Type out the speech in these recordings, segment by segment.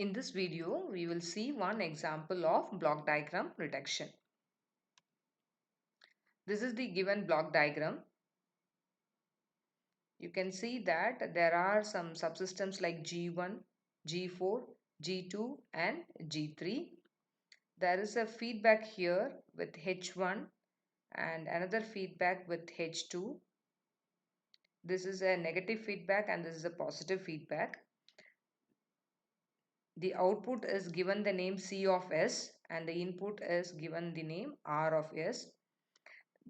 In this video, we will see one example of block diagram reduction. This is the given block diagram. You can see that there are some subsystems like G1, G4, G2 and G3. There is a feedback here with H1 and another feedback with H2. This is a negative feedback and this is a positive feedback. The output is given the name C of S and the input is given the name R of S.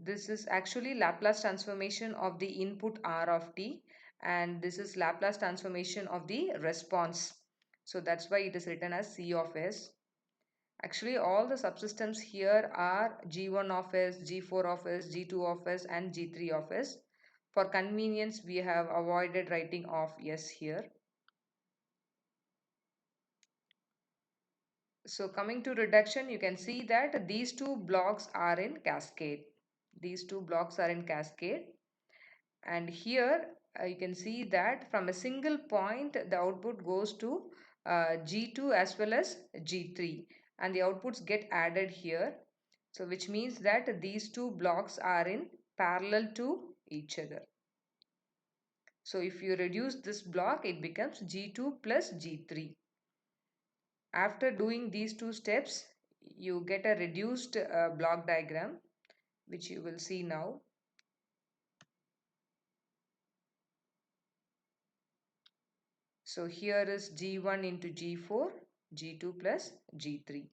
This is actually Laplace transformation of the input R of t, and this is Laplace transformation of the response. So that's why it is written as C of S. Actually, all the subsystems here are G1 of S, G4 of S, G2 of S and G3 of S. For convenience, we have avoided writing of S here. So coming to reduction, you can see that these two blocks are in cascade. These two blocks are in cascade. And here you can see that from a single point the output goes to G2 as well as G3 and the outputs get added here. So which means that these two blocks are in parallel to each other. So if you reduce this block, it becomes G2 plus G3. After doing these two steps, you get a reduced block diagram, which you will see now. So here is G1 into G4, G2 plus G3.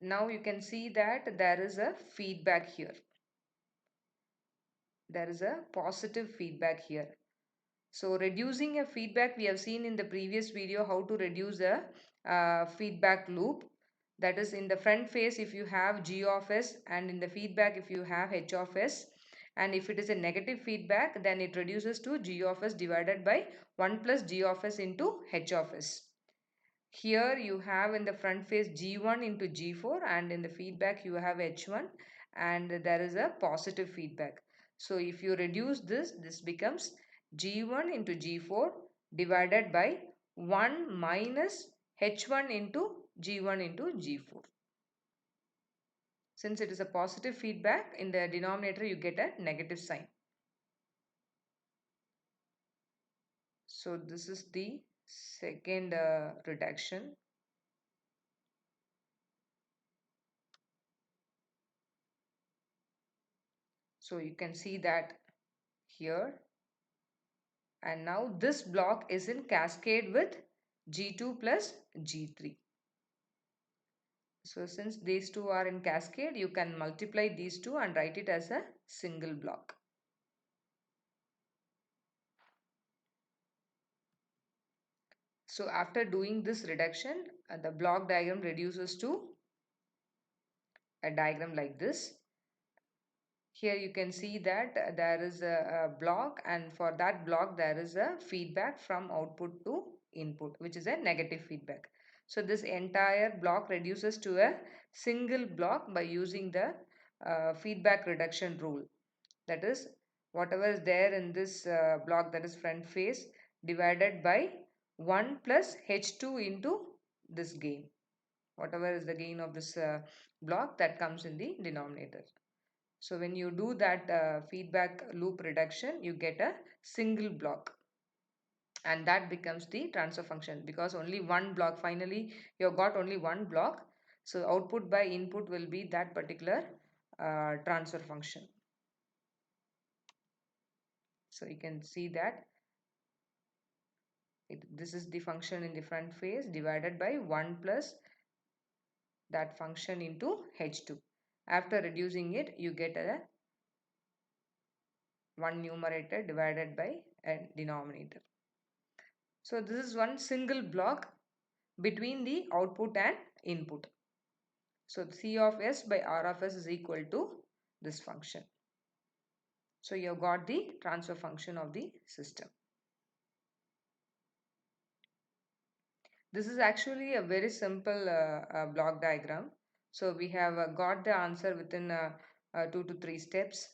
Now you can see that there is a feedback here. There is a positive feedback here. So reducing a feedback, we have seen in the previous video how to reduce a feedback loop. That is, in the front phase if you have G of S and in the feedback if you have H of S. And if it is a negative feedback, then it reduces to G of S divided by 1 plus G of S into H of S. Here you have in the front phase G1 into G4 and in the feedback you have H1 and there is a positive feedback. So if you reduce this, this becomes G1 into G4 divided by 1 minus H1 into G1 into G4. Since it is a positive feedback, in the denominator you get a negative sign. So this is the second reduction. So you can see that here, and now this block is in cascade with G2 plus G3. So since these two are in cascade, you can multiply these two and write it as a single block. So after doing this reduction, the block diagram reduces to a diagram like this. Here you can see that there is a block, and for that block there is a feedback from output to input, which is a negative feedback. So this entire block reduces to a single block by using the feedback reduction rule. That is, whatever is there in this block, that is front face, divided by 1 plus H2 into this gain. Whatever is the gain of this block, that comes in the denominator. So when you do that feedback loop reduction, you get a single block. And that becomes the transfer function, because only one block, finally you have got only one block. So output by input will be that particular transfer function. So you can see that this is the function in the front phase divided by 1 plus that function into H2. After reducing it, you get a one numerator divided by a denominator. So this is one single block between the output and input. So C of S by R of S is equal to this function. So you have got the transfer function of the system. This is actually a very simple block diagram. So we have got the answer within 2 to 3 steps.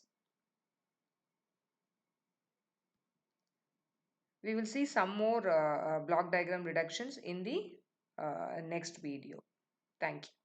We will see some more block diagram reductions in the next video. Thank you.